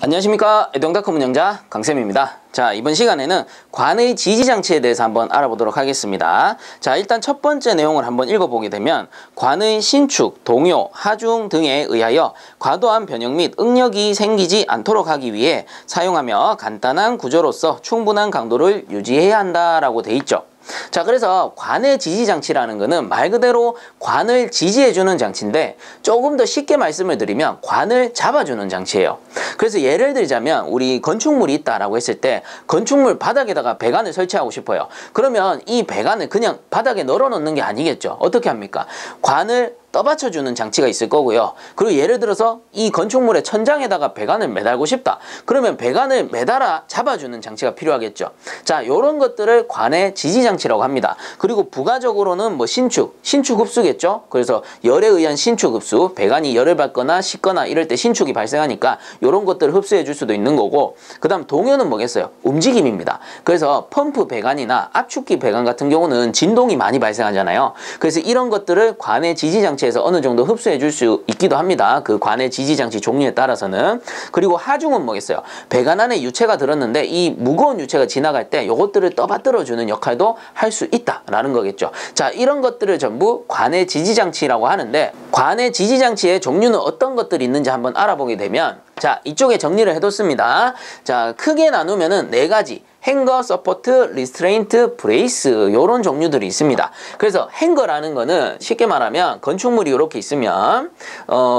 안녕하십니까, 애동닷컴 운영자 강쌤입니다. 자, 이번 시간에는 관의 지지장치에 대해서 한번 알아보도록 하겠습니다. 자, 일단 첫 번째 내용을 한번 읽어보게 되면 관의 신축, 동요, 하중 등에 의하여 과도한 변형 및 응력이 생기지 않도록 하기 위해 사용하며 간단한 구조로서 충분한 강도를 유지해야 한다라고 돼 있죠. 자, 그래서 관의 지지장치라는 거는 말 그대로 관을 지지해주는 장치인데, 조금 더 쉽게 말씀을 드리면 관을 잡아주는 장치예요. 그래서 예를 들자면 우리 건축물이 있다라고 했을 때 건축물 바닥에다가 배관을 설치하고 싶어요. 그러면 이 배관을 그냥 바닥에 널어 놓는 게 아니겠죠. 어떻게 합니까? 관을 떠받쳐주는 장치가 있을 거고요. 그리고 예를 들어서 이 건축물의 천장에다가 배관을 매달고 싶다. 그러면 배관을 매달아 잡아주는 장치가 필요하겠죠. 자, 요런 것들을 관의 지지장치라고 합니다. 그리고 부가적으로는 뭐 신축 흡수겠죠. 그래서 열에 의한 신축 흡수, 배관이 열을 받거나 식거나 이럴 때 신축이 발생하니까 요런 것들을 흡수해 줄 수도 있는 거고, 그 다음 동요는 뭐겠어요? 움직임입니다. 그래서 펌프 배관이나 압축기 배관 같은 경우는 진동이 많이 발생하잖아요. 그래서 이런 것들을 관의 지지장치 에서 어느 정도 흡수해 줄 수 있기도 합니다. 그 관의 지지장치 종류에 따라서는. 그리고 하중은 뭐겠어요? 배관 안에 유체가 들었는데 이 무거운 유체가 지나갈 때 요것들을 떠받들어 주는 역할도 할 수 있다라는 거겠죠. 자, 이런 것들을 전부 관의 지지장치라고 하는데, 관의 지지장치의 종류는 어떤 것들이 있는지 한번 알아보게 되면, 자, 이쪽에 정리를 해뒀습니다. 자, 크게 나누면은 4가지. 행거, 서포트, 리스트레인트, 브레이스, 요런 종류들이 있습니다. 그래서 행거라는 거는 쉽게 말하면 건축물이 이렇게 있으면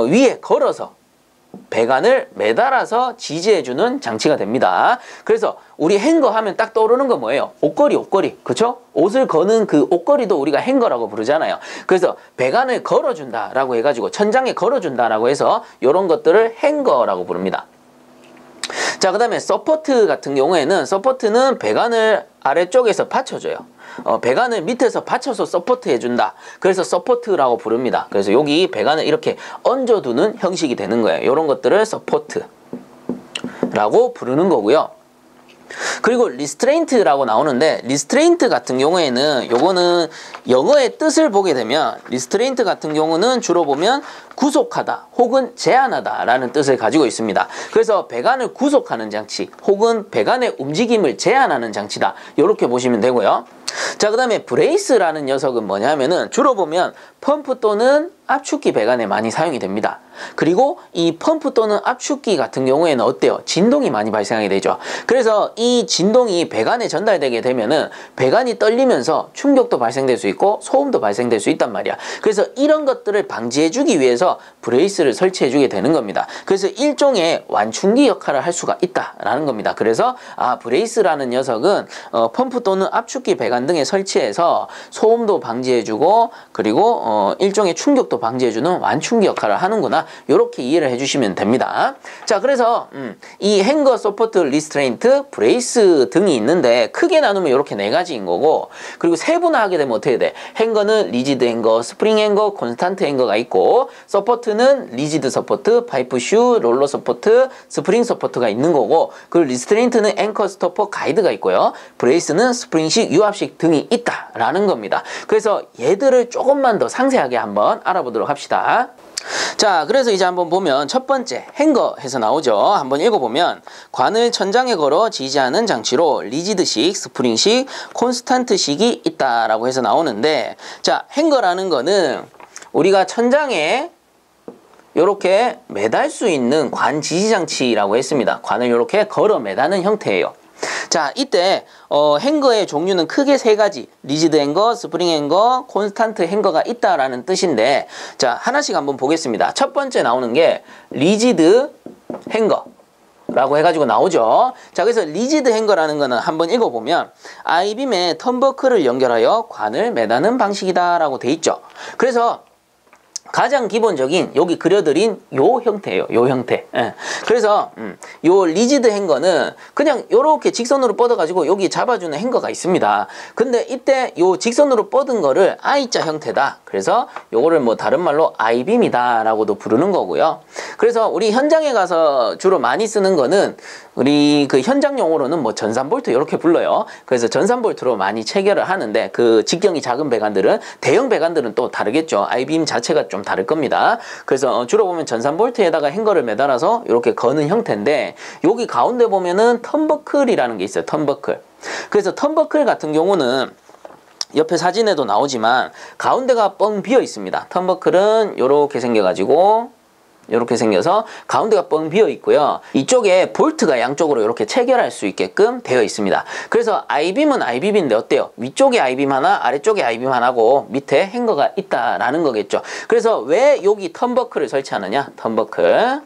위에 걸어서 배관을 매달아서 지지해주는 장치가 됩니다. 그래서 우리 행거 하면 딱 떠오르는 건 뭐예요? 옷걸이. 그쵸? 옷을 거는 그 옷걸이도 우리가 행거라고 부르잖아요. 그래서 배관을 걸어준다라고 해가지고 천장에 걸어준다라고 해서 요런 것들을 행거라고 부릅니다. 자, 그 다음에 서포트 같은 경우에는, 서포트는 배관을 아래쪽에서 받쳐줘요. 배관을 밑에서 받쳐서 서포트 해준다. 그래서 서포트라고 부릅니다. 그래서 여기 배관을 이렇게 얹어두는 형식이 되는 거예요. 이런 것들을 서포트라고 부르는 거고요. 그리고 리스트레인트라고 나오는데, 리스트레인트 같은 경우에는 요거는 영어의 뜻을 보게 되면, 리스트레인트 같은 경우는 주로 보면 구속하다 혹은 제한하다 라는 뜻을 가지고 있습니다. 그래서 배관을 구속하는 장치 혹은 배관의 움직임을 제한하는 장치다, 이렇게 보시면 되고요. 자, 그 다음에 브레이스라는 녀석은 뭐냐면은 주로 보면 펌프 또는 압축기 배관에 많이 사용이 됩니다. 그리고 이 펌프 또는 압축기 같은 경우에는 어때요? 진동이 많이 발생하게 되죠. 그래서 이 진동이 배관에 전달되게 되면은 배관이 떨리면서 충격도 발생될 수 있고 소음도 발생될 수 있단 말이야. 그래서 이런 것들을 방지해주기 위해서 브레이스를 설치해주게 되는 겁니다. 그래서 일종의 완충기 역할을 할 수가 있다라는 겁니다. 그래서 브레이스라는 녀석은 펌프 또는 압축기 배관 등에 설치해서 소음도 방지해주고, 그리고 일종의 충격도 방지해주는 완충기 역할을 하는구나, 이렇게 이해를 해주시면 됩니다. 자, 그래서 이 행거, 서포트, 리스트레인트, 브레이스 등이 있는데, 크게 나누면 이렇게 4가지인 거고, 그리고 세분화하게 되면 어떻게 돼? 행거는 리지드 행거, 스프링 행거, 콘스탄트 행거가 있고, 서포트는 리지드 서포트, 파이프 슈, 롤러 서포트, 스프링 서포트가 있는 거고, 그리고 리스트레인트는 앵커, 스토퍼, 가이드가 있고요. 브레이스는 스프링식, 유압식 등이 있다라는 겁니다. 그래서 얘들을 조금만 더 상세하게 한번 알아보도록 합시다. 자, 그래서 이제 한번 보면 첫 번째 행거 해서 나오죠. 한번 읽어보면, 관을 천장에 걸어 지지하는 장치로 리지드식, 스프링식, 콘스탄트식이 있다라고 해서 나오는데, 자, 행거라는 거는 우리가 천장에 요렇게 매달 수 있는 관 지지장치라고 했습니다. 관을 요렇게 걸어 매다는 형태예요. 자, 이때 행거의 종류는 크게 3가지, 리지드 행거, 스프링 행거, 콘스탄트 행거가 있다라는 뜻인데, 자, 하나씩 한번 보겠습니다. 첫 번째 나오는 게 리지드 행거 라고 해가지고 나오죠. 자, 그래서 리지드 행거라는 거는 한번 읽어보면 아이빔에 턴버클을 연결하여 관을 매다는 방식이다 라고 돼 있죠. 그래서 가장 기본적인 여기 그려드린 요 형태예요. 요 형태. 예. 그래서 요 리지드 행거는 그냥 요렇게 직선으로 뻗어가지고 여기 잡아주는 행거가 있습니다. 근데 이때 요 직선으로 뻗은 거를 I자 형태다. 그래서 요거를 뭐 다른 말로 아이빔이다 라고도 부르는 거고요. 그래서 우리 현장에 가서 주로 많이 쓰는 거는 우리 그 현장 용어로는 뭐 전산볼트 이렇게 불러요. 그래서 전산볼트로 많이 체결을 하는데, 그 직경이 작은 배관들은, 대형 배관들은 또 다르겠죠. 아이빔 자체가 좀 다를 겁니다. 그래서 주로 보면 전산 볼트에다가 행거를 매달아서 이렇게 거는 형태인데 여기 가운데 보면은 턴버클이라는 게 있어요. 턴버클. 그래서 턴버클 같은 경우는 옆에 사진에도 나오지만 가운데가 뻥 비어 있습니다. 턴버클은 이렇게 생겨가지고 이렇게 생겨서 가운데가 뻥 비어 있고요. 이쪽에 볼트가 양쪽으로 이렇게 체결할 수 있게끔 되어 있습니다. 그래서 아이빔은 아이빔인데 어때요? 위쪽에 아이빔 하나, 아래쪽에 아이빔 하나고 밑에 행거가 있다라는 거겠죠. 그래서 왜 여기 턴버클을 설치하느냐? 턴버클을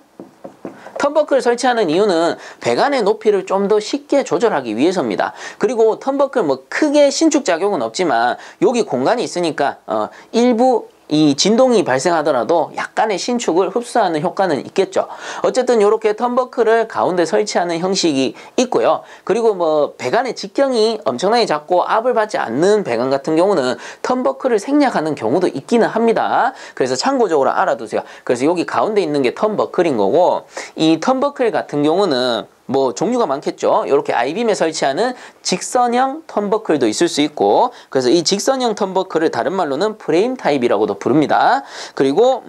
설치하는 이유는 배관의 높이를 좀 더 쉽게 조절하기 위해서입니다. 그리고 턴버클 뭐 크게 신축 작용은 없지만 여기 공간이 있으니까 일부 이 진동이 발생하더라도 약간의 신축을 흡수하는 효과는 있겠죠. 어쨌든 이렇게 턴버클을 가운데 설치하는 형식이 있고요. 그리고 뭐 배관의 직경이 엄청나게 작고 압을 받지 않는 배관 같은 경우는 턴버클을 생략하는 경우도 있기는 합니다. 그래서 참고적으로 알아두세요. 그래서 여기 가운데 있는 게 턴버클인 거고, 이 턴버클 같은 경우는 뭐 종류가 많겠죠. 이렇게 아이빔에 설치하는 직선형 턴버클도 있을 수 있고, 그래서 이 직선형 턴버클을 다른 말로는 프레임 타입이라고도 부릅니다. 그리고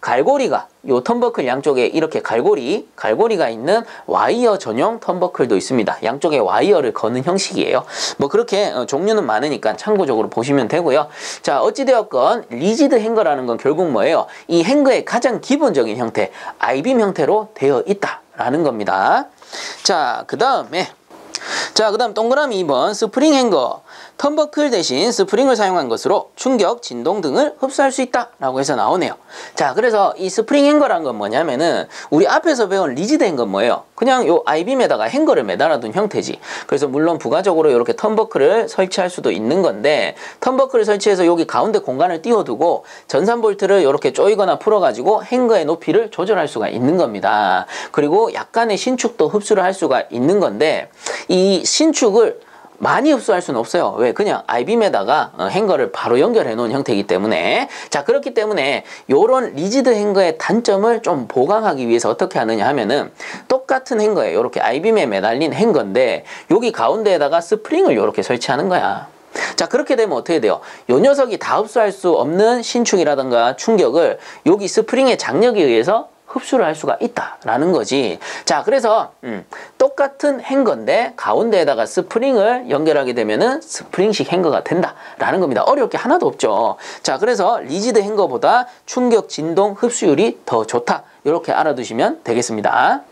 갈고리가 요 턴버클 양쪽에 이렇게 갈고리가 있는 와이어 전용 턴버클도 있습니다. 양쪽에 와이어를 거는 형식이에요. 뭐 그렇게 종류는 많으니까 참고적으로 보시면 되고요. 자, 어찌되었건 리지드 행거라는 건 결국 뭐예요? 이 행거의 가장 기본적인 형태, 아이빔 형태로 되어 있다라는 겁니다. 자, 그 다음 동그라미 2번 스프링 행거. 턴버클 대신 스프링을 사용한 것으로 충격, 진동 등을 흡수할 수 있다 라고 해서 나오네요. 자, 그래서 이 스프링 행거란 건 뭐냐면은 우리 앞에서 배운 리지드 행거는 뭐예요? 그냥 요 아이빔에다가 행거를 매달아둔 형태지. 그래서 물론 부가적으로 이렇게 턴버클을 설치할 수도 있는 건데, 턴버클을 설치해서 여기 가운데 공간을 띄워두고 전산 볼트를 이렇게 조이거나 풀어가지고 행거의 높이를 조절할 수가 있는 겁니다. 그리고 약간의 신축도 흡수를 할 수가 있는 건데, 이 신축을 많이 흡수할 수는 없어요. 왜? 그냥 아이빔에다가 행거를 바로 연결해 놓은 형태이기 때문에. 자, 그렇기 때문에 요런 리지드 행거의 단점을 좀 보강하기 위해서 어떻게 하느냐 하면은 똑같은 행거예요. 이렇게 아이빔에 매달린 행거인데 여기 가운데에다가 스프링을 이렇게 설치하는 거야. 자, 그렇게 되면 어떻게 돼요? 요 녀석이 다 흡수할 수 없는 신축이라든가 충격을 여기 스프링의 장력에 의해서 흡수를 할 수가 있다라는 거지. 자, 그래서 똑같은 행거인데 가운데에다가 스프링을 연결하게 되면은 스프링식 행거가 된다라는 겁니다. 어려울 게 하나도 없죠. 자, 그래서 리지드 행거보다 충격, 진동, 흡수율이 더 좋다. 이렇게 알아두시면 되겠습니다.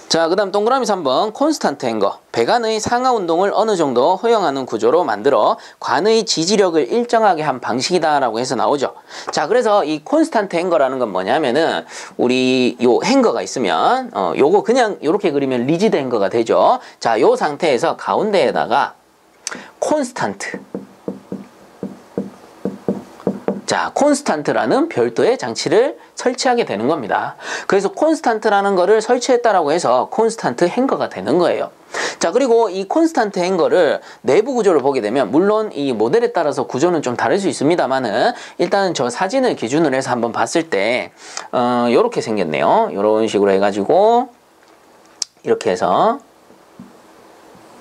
자, 그 다음 동그라미 3번 콘스탄트 행거. 배관의 상하 운동을 어느 정도 허용하는 구조로 만들어 관의 지지력을 일정하게 한 방식이다 라고 해서 나오죠. 자, 그래서 이 콘스탄트 행거라는 건 뭐냐면은 우리 요 행거가 있으면 요거 그냥 요렇게 그리면 리지드 행거가 되죠. 자, 요 상태에서 가운데에다가 콘스탄트, 자, 콘스탄트라는 별도의 장치를 설치하게 되는 겁니다. 그래서 콘스탄트라는 거를 설치했다라고 해서 콘스탄트 행거가 되는 거예요. 자, 그리고 이 콘스탄트 행거를 내부 구조를 보게 되면 물론 이 모델에 따라서 구조는 좀 다를 수 있습니다만은 일단 저 사진을 기준으로 해서 한번 봤을 때 요렇게 생겼네요. 요런 식으로 해가지고 이렇게 해서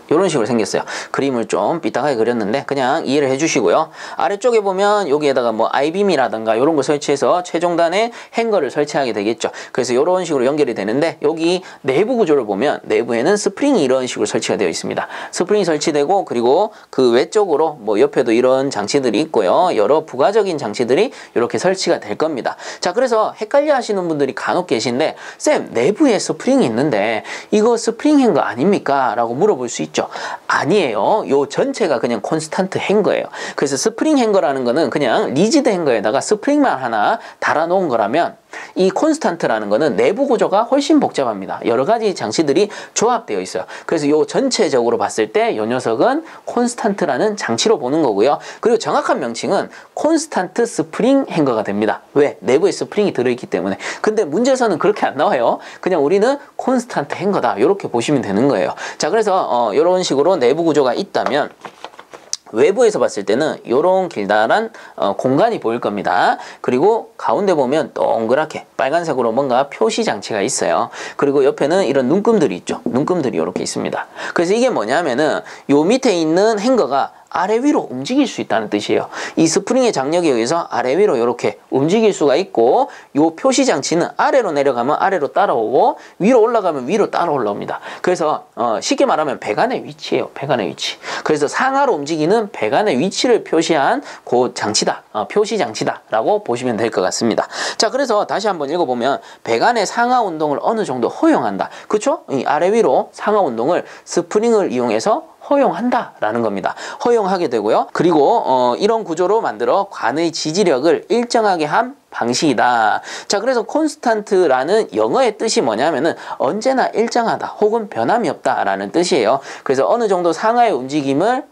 이런 식으로 생겼어요. 그림을 좀 삐딱하게 그렸는데 그냥 이해를 해주시고요. 아래쪽에 보면 여기에다가 뭐 아이빔이라든가 이런 걸 설치해서 최종단에 행거를 설치하게 되겠죠. 그래서 이런 식으로 연결이 되는데 여기 내부 구조를 보면 내부에는 스프링이 이런 식으로 설치가 되어 있습니다. 스프링이 설치되고 그리고 그 외쪽으로 뭐 옆에도 이런 장치들이 있고요. 여러 부가적인 장치들이 이렇게 설치가 될 겁니다. 자, 그래서 헷갈려 하시는 분들이 간혹 계신데 쌤, 내부에 스프링이 있는데 이거 스프링 행거 아닙니까? 라고 물어볼 수 있죠. 아니에요. 요 전체가 그냥 콘스탄트 행거예요. 그래서 스프링 행거라는 거는 그냥 리지드 행거에다가 스프링만 하나 달아놓은 거라면 이 콘스탄트라는 거는 내부 구조가 훨씬 복잡합니다. 여러 가지 장치들이 조합되어 있어요. 그래서 요 전체적으로 봤을 때 요 녀석은 콘스탄트라는 장치로 보는 거고요. 그리고 정확한 명칭은 콘스탄트 스프링 행거가 됩니다. 왜? 내부에 스프링이 들어있기 때문에. 근데 문제에서는 그렇게 안 나와요. 그냥 우리는 콘스탄트 행거다. 이렇게 보시면 되는 거예요. 자, 그래서 이런 식으로 내부 구조가 있다면 외부에서 봤을 때는 이런 길다란 공간이 보일 겁니다. 그리고 가운데 보면 동그랗게 빨간색으로 뭔가 표시 장치가 있어요. 그리고 옆에는 이런 눈금들이 있죠. 눈금들이 이렇게 있습니다. 그래서 이게 뭐냐면은 요 밑에 있는 행거가 아래 위로 움직일 수 있다는 뜻이에요. 이 스프링의 장력에 의해서 아래 위로 이렇게 움직일 수가 있고, 요 표시 장치는 아래로 내려가면 아래로 따라오고 위로 올라가면 위로 따라 올라옵니다. 그래서 쉽게 말하면 배관의 위치예요. 배관의 위치. 그래서 상하로 움직이는 배관의 위치를 표시한 그 장치다. 표시 장치다라고 보시면 될 것 같습니다. 자, 그래서 다시 한번 읽어보면 배관의 상하 운동을 어느 정도 허용한다. 그렇죠? 이 아래 위로 상하 운동을 스프링을 이용해서 허용한다라는 겁니다. 허용하게 되고요. 그리고 이런 구조로 만들어 관의 지지력을 일정하게 한 방식이다. 자, 그래서 콘스탄트라는 영어의 뜻이 뭐냐면은 언제나 일정하다 혹은 변함이 없다라는 뜻이에요. 그래서 어느 정도 상하의 움직임을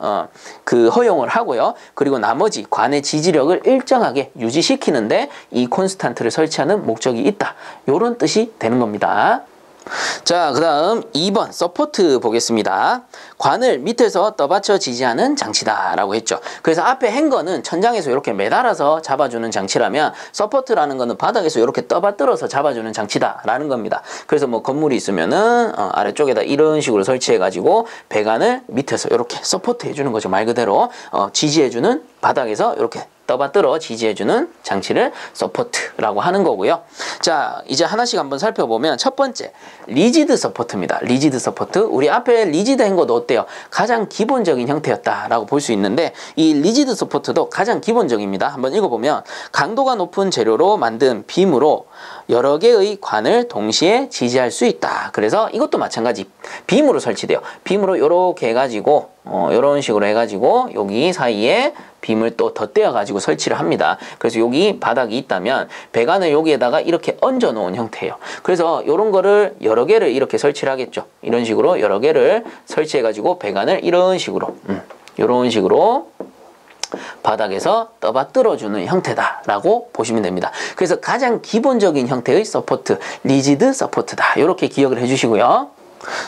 허용을 하고요. 그리고 나머지 관의 지지력을 일정하게 유지시키는데 이 콘스탄트를 설치하는 목적이 있다. 요런 뜻이 되는 겁니다. 자, 그 다음 2번 서포트 보겠습니다. 관을 밑에서 떠받쳐 지지하는 장치다 라고 했죠. 그래서 앞에 행거는 천장에서 이렇게 매달아서 잡아주는 장치라면 서포트라는 거는 바닥에서 이렇게 떠받들어서 잡아주는 장치다 라는 겁니다. 그래서 뭐 건물이 있으면은 아래쪽에다 이런 식으로 설치해 가지고 배관을 밑에서 이렇게 서포트 해주는 거죠. 말 그대로 지지해주는, 바닥에서 이렇게 떠받들어 지지해주는 장치를 서포트라고 하는 거고요. 자, 이제 하나씩 한번 살펴보면 첫 번째 리지드 서포트입니다. 리지드 서포트. 우리 앞에 리지드 행거도 어때요? 가장 기본적인 형태였다라고 볼 수 있는데 이 리지드 서포트도 가장 기본적입니다. 한번 읽어보면 강도가 높은 재료로 만든 빔으로 여러 개의 관을 동시에 지지할 수 있다. 그래서 이것도 마찬가지 빔으로 설치돼요. 빔으로 이렇게 해가지고 이런 식으로 해가지고 여기 사이에 빔을 또 덧대어 가지고 설치를 합니다. 그래서 여기 바닥이 있다면 배관을 여기에다가 이렇게 얹어 놓은 형태예요. 그래서 이런 거를 여러 개를 이렇게 설치를 하겠죠. 이런 식으로 여러 개를 설치해 가지고 배관을 이런 식으로 바닥에서 떠받들어 주는 형태다라고 보시면 됩니다. 그래서 가장 기본적인 형태의 서포트, 리지드 서포트다. 이렇게 기억을 해주시고요.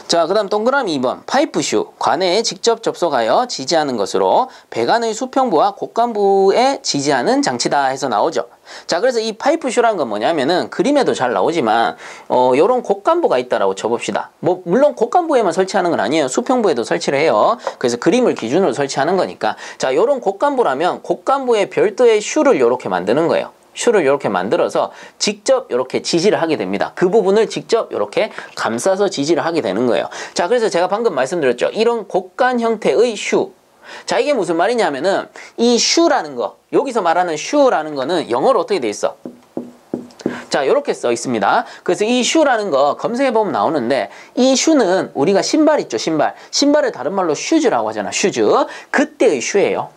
자, 그 다음 동그라미 2번 파이프슈. 관에 직접 접속하여 지지하는 것으로 배관의 수평부와 곡간부에 지지하는 장치다 해서 나오죠. 자, 그래서 이 파이프슈라는 건 뭐냐면은 그림에도 잘 나오지만 요런 곡간부가 있다라고 쳐봅시다. 뭐 물론 곡간부에만 설치하는 건 아니에요. 수평부에도 설치를 해요. 그래서 그림을 기준으로 설치하는 거니까. 자, 요런 곡간부라면 곡간부에 별도의 슈를 요렇게 만드는 거예요. 슈를 이렇게 만들어서 직접 이렇게 지지를 하게 됩니다. 그 부분을 직접 이렇게 감싸서 지지를 하게 되는 거예요. 자, 그래서 제가 방금 말씀드렸죠. 이런 곡간 형태의 슈. 자, 이게 무슨 말이냐면은 이 슈라는 거, 여기서 말하는 슈라는 거는 영어로 어떻게 돼 있어? 자, 이렇게 써 있습니다. 그래서 이 슈라는 거 검색해보면 나오는데 이 슈는 우리가 신발 있죠, 신발. 신발을 다른 말로 슈즈라고 하잖아, 슈즈. 그때의 슈예요.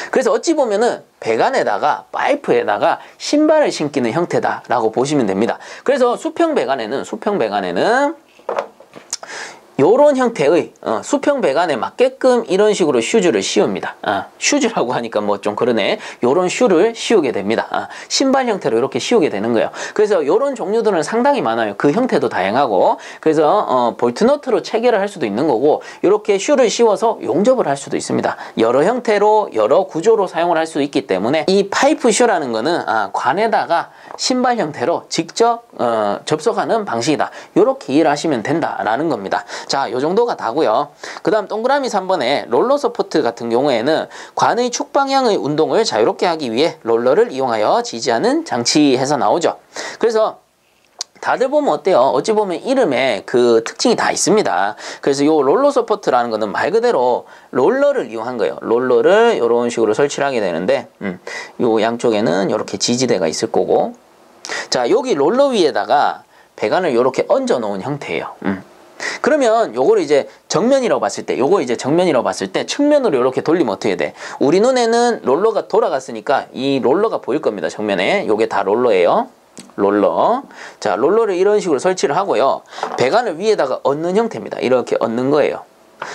그래서 어찌 보면은 배관에다가 파이프에다가 신발을 신기는 형태다라고 보시면 됩니다. 그래서 수평 배관에는 요런 형태의 수평 배관에 맞게끔 이런 식으로 슈즈를 씌웁니다. 슈즈라고 하니까 뭐 좀 그러네. 요런 슈를 씌우게 됩니다. 신발 형태로 이렇게 씌우게 되는 거예요. 그래서 요런 종류들은 상당히 많아요. 그 형태도 다양하고. 그래서 볼트너트로 체결을 할 수도 있는 거고, 이렇게 슈를 씌워서 용접을 할 수도 있습니다. 여러 형태로 여러 구조로 사용을 할 수 있기 때문에 이 파이프 슈라는 거는 관에다가 신발 형태로 직접 접속하는 방식이다. 이렇게 이해를 하시면 된다라는 겁니다. 자, 요 정도가 다고요. 그 다음 동그라미 3번에 롤러 서포트 같은 경우에는 관의 축 방향의 운동을 자유롭게 하기 위해 롤러를 이용하여 지지하는 장치 해서 나오죠. 그래서 다들 보면 어때요? 어찌 보면 이름에 그 특징이 다 있습니다. 그래서 요 롤러 서포트라는 거는 말 그대로 롤러를 이용한 거예요. 롤러를 이런 식으로 설치를 하게 되는데 요 양쪽에는 이렇게 지지대가 있을 거고, 자, 여기 롤러 위에다가 배관을 이렇게 얹어 놓은 형태예요. 그러면 요거를 이제 정면이라고 봤을 때, 측면으로 이렇게 돌리면 어떻게 돼? 우리 눈에는 롤러가 돌아갔으니까 이 롤러가 보일 겁니다. 정면에. 요게 다 롤러예요. 롤러. 자, 롤러를 이런 식으로 설치를 하고요. 배관을 위에다가 얹는 형태입니다. 이렇게 얹는 거예요.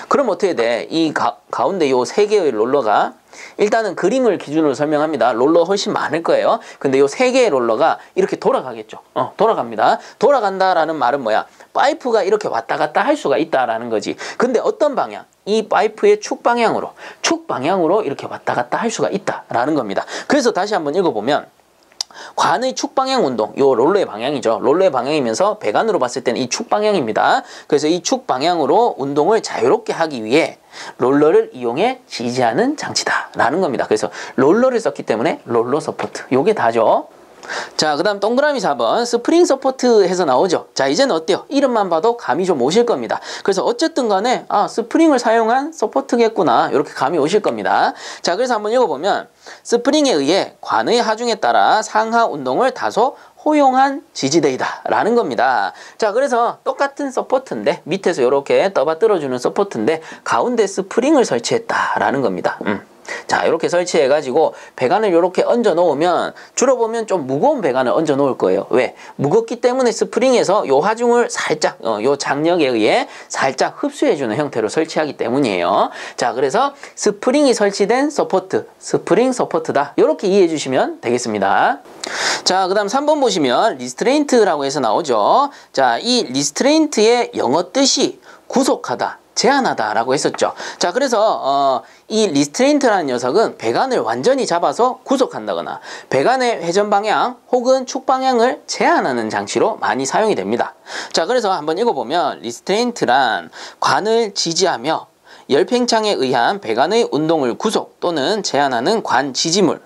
그럼 어떻게 돼? 이 가운데 요 세 개의 롤러가, 일단은 그림을 기준으로 설명합니다. 롤러 훨씬 많을 거예요. 근데 요 세 개의 롤러가 이렇게 돌아가겠죠. 돌아갑니다. 돌아간다라는 말은 뭐야? 파이프가 이렇게 왔다 갔다 할 수가 있다라는 거지. 근데 어떤 방향? 이 파이프의 축 방향으로 이렇게 왔다 갔다 할 수가 있다라는 겁니다. 그래서 다시 한번 읽어보면 관의 축 방향 운동, 요 롤러의 방향이죠. 롤러의 방향이면서 배관으로 봤을 때는 이 축 방향입니다. 그래서 이 축 방향으로 운동을 자유롭게 하기 위해 롤러를 이용해 지지하는 장치다라는 겁니다. 그래서 롤러를 썼기 때문에 롤러 서포트. 요게 다죠. 자, 그 다음 동그라미 4번 스프링 서포트 해서 나오죠. 자, 이제는 어때요? 이름만 봐도 감이 좀 오실 겁니다. 그래서 어쨌든 간에 스프링을 사용한 서포트겠구나, 이렇게 감이 오실 겁니다. 자, 그래서 한번 읽어보면 스프링에 의해 관의 하중에 따라 상하 운동을 다소 허용한 지지대이다 라는 겁니다. 자, 그래서 똑같은 서포트인데 밑에서 이렇게 떠받들어주는 서포트인데 가운데 스프링을 설치했다 라는 겁니다. 자, 이렇게 설치해가지고 배관을 이렇게 얹어 놓으면 주로 보면 좀 무거운 배관을 얹어 놓을 거예요. 왜? 무겁기 때문에 스프링에서 요 하중을 살짝 요 장력에 의해 살짝 흡수해주는 형태로 설치하기 때문이에요. 자, 그래서 스프링이 설치된 서포트, 스프링 서포트다, 이렇게 이해해 주시면 되겠습니다. 자, 그 다음 3번 보시면 리스트레인트라고 해서 나오죠. 자, 이 리스트레인트의 영어 뜻이 구속하다, 제한하다 라고 했었죠. 자, 그래서 이 리스트레인트라는 녀석은 배관을 완전히 잡아서 구속한다거나 배관의 회전 방향 혹은 축 방향을 제한하는 장치로 많이 사용이 됩니다. 자, 그래서 한번 읽어보면 리스트레인트란 관을 지지하며 열팽창에 의한 배관의 운동을 구속 또는 제한하는 관 지지물,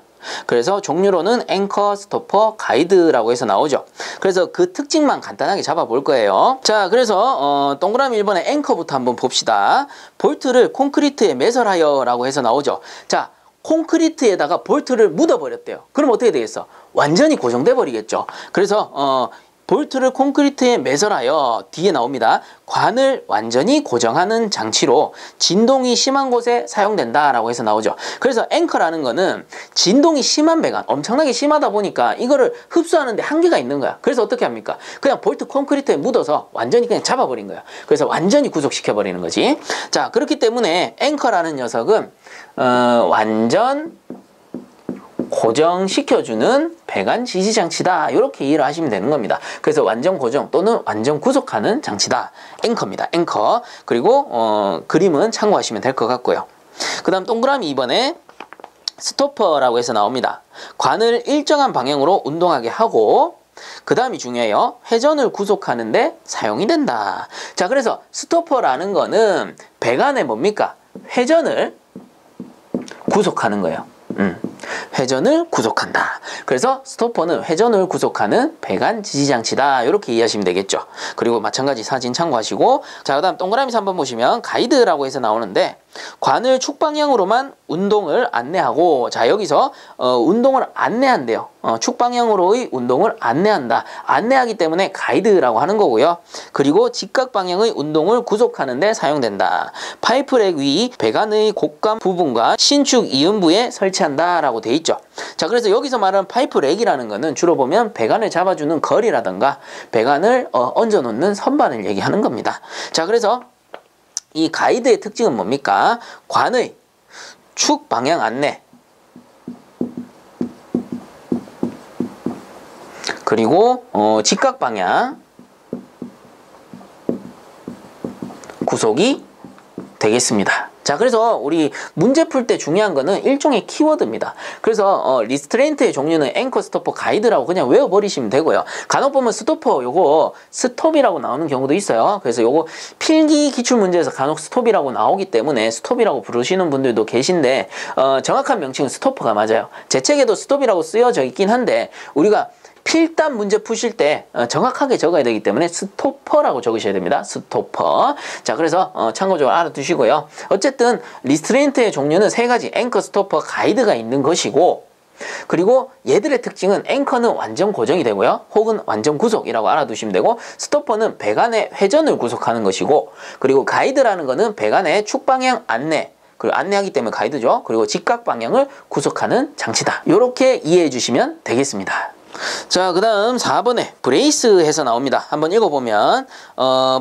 그래서 종류로는 앵커, 스토퍼, 가이드라고 해서 나오죠. 그래서 그 특징만 간단하게 잡아볼 거예요. 자, 그래서 동그라미 1번의 앵커부터 한번 봅시다. 볼트를 콘크리트에 매설하여 라고 해서 나오죠. 자, 콘크리트에다가 볼트를 묻어버렸대요. 그럼 어떻게 되겠어? 완전히 고정돼 버리겠죠. 그래서 볼트를 콘크리트에 매설하여, 뒤에 나옵니다. 관을 완전히 고정하는 장치로 진동이 심한 곳에 사용된다라고 해서 나오죠. 그래서 앵커라는 거는 진동이 심한 배관, 엄청나게 심하다 보니까 이거를 흡수하는데 한계가 있는 거야. 그래서 어떻게 합니까? 그냥 볼트 콘크리트에 묻어서 완전히 그냥 잡아버린 거야. 그래서 완전히 구속시켜버리는 거지. 자, 그렇기 때문에 앵커라는 녀석은 완전 고정시켜주는 배관 지지장치다, 이렇게 이해를 하시면 되는 겁니다. 그래서 완전 고정 또는 완전 구속하는 장치다, 앵커입니다. 앵커. 그리고 그림은 참고하시면 될 것 같고요. 그 다음 동그라미 2번에 스토퍼라고 해서 나옵니다. 관을 일정한 방향으로 운동하게 하고, 그 다음이 중요해요. 회전을 구속하는데 사용이 된다. 자, 그래서 스토퍼라는 거는 배관의 뭡니까? 회전을 구속하는 거예요. 회전을 구속한다. 그래서 스토퍼는 회전을 구속하는 배관 지지장치다, 이렇게 이해하시면 되겠죠. 그리고 마찬가지 사진 참고하시고, 자, 그 다음 동그라미 3번 보시면 가이드라고 해서 나오는데 관을 축 방향으로만 운동을 안내하고, 자, 여기서 운동을 안내한대요. 축 방향으로의 운동을 안내한다. 안내하기 때문에 가이드라고 하는 거고요. 그리고 직각 방향의 운동을 구속하는 데 사용된다. 파이프렉 위 배관의 곡감 부분과 신축 이음부에 설치한다 라고 돼 있죠. 자, 그래서 여기서 말하는 파이프렉이라는 거는 주로 보면 배관을 잡아주는 거리라던가 배관을 얹어 놓는 선반을 얘기하는 겁니다. 자, 그래서 이 가이드의 특징은 뭡니까? 관의 축 방향 안내, 그리고 직각 방향 구속이 되겠습니다. 자, 그래서 우리 문제 풀 때 중요한 거는 일종의 키워드입니다. 그래서 리스트레인트의 종류는 앵커, 스토퍼, 가이드라고 그냥 외워버리시면 되고요. 간혹 보면 스토퍼 요거 스톱이라고 나오는 경우도 있어요. 그래서 요거 필기 기출문제에서 간혹 스톱이라고 나오기 때문에 스톱이라고 부르시는 분들도 계신데 정확한 명칭은 스토퍼가 맞아요. 제 책에도 스톱이라고 쓰여져 있긴 한데 우리가 필답 문제 푸실 때 정확하게 적어야 되기 때문에 스토퍼라고 적으셔야 됩니다. 스토퍼. 자, 그래서 참고적으로 알아두시고요. 어쨌든 리스트레인트의 종류는 세 가지, 앵커, 스토퍼, 가이드가 있는 것이고, 그리고 얘들의 특징은 앵커는 완전 고정이 되고요. 혹은 완전 구속이라고 알아두시면 되고, 스토퍼는 배관의 회전을 구속하는 것이고, 그리고 가이드라는 거는 배관의 축방향 안내, 그리고 안내하기 때문에 가이드죠. 그리고 직각 방향을 구속하는 장치다. 이렇게 이해해 주시면 되겠습니다. 자, 그 다음 4번에 브레이스 해서 나옵니다. 한번 읽어보면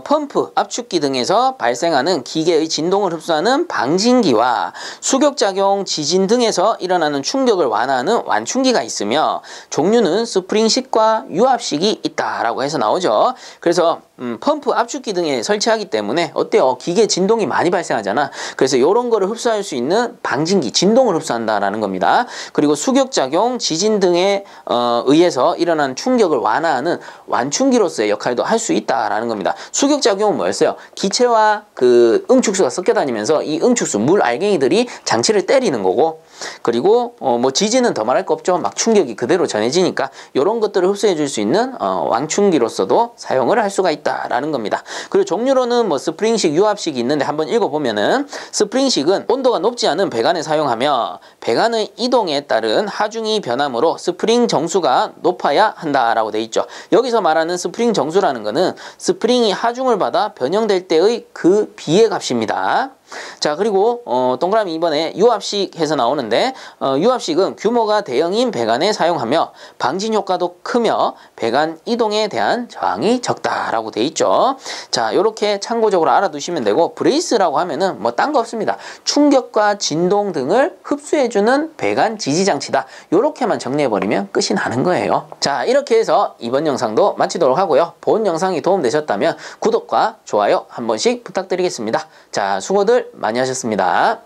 펌프, 압축기 등에서 발생하는 기계의 진동을 흡수하는 방진기와 수격작용, 지진 등에서 일어나는 충격을 완화하는 완충기가 있으며 종류는 스프링식과 유압식이 있다라고 해서 나오죠. 그래서 펌프, 압축기 등에 설치하기 때문에 어때요? 기계 진동이 많이 발생하잖아. 그래서 이런 거를 흡수할 수 있는 방진기, 진동을 흡수한다라는 겁니다. 그리고 수격작용, 지진 등에 의해서 일어난 충격을 완화하는 완충기로서의 역할도 할 수 있다라는 겁니다. 수격작용은 뭐였어요? 기체와 그 응축수가 섞여 다니면서 이 응축수, 물 알갱이들이 장치를 때리는 거고, 그리고 뭐 지진은 더 말할 거 없죠. 막 충격이 그대로 전해지니까 이런 것들을 흡수해 줄 수 있는 완충기로서도 사용을 할 수가 있다라는 겁니다. 그리고 종류로는 뭐 스프링식, 유압식이 있는데 한번 읽어보면은, 스프링식은 온도가 높지 않은 배관에 사용하며 배관의 이동에 따른 하중이 변함으로 스프링 정수가 높아야 한다라고 돼 있죠. 여기서 말하는 스프링 정수라는 거는 스프링이 하중을 받아 변형될 때의 그 비의 값입니다. 자, 그리고 동그라미 2번에 유압식 해서 나오는데, 유압식은 규모가 대형인 배관에 사용하며 방진 효과도 크며 배관 이동에 대한 저항이 적다라고 돼 있죠. 자, 요렇게 참고적으로 알아두시면 되고, 브레이스라고 하면은 뭐 딴 거 없습니다. 충격과 진동 등을 흡수해주는 배관 지지 장치다. 요렇게만 정리해버리면 끝이 나는 거예요. 자, 이렇게 해서 이번 영상도 마치도록 하고요. 본 영상이 도움되셨다면 구독과 좋아요 한 번씩 부탁드리겠습니다. 자, 수고들 많이 하셨습니다.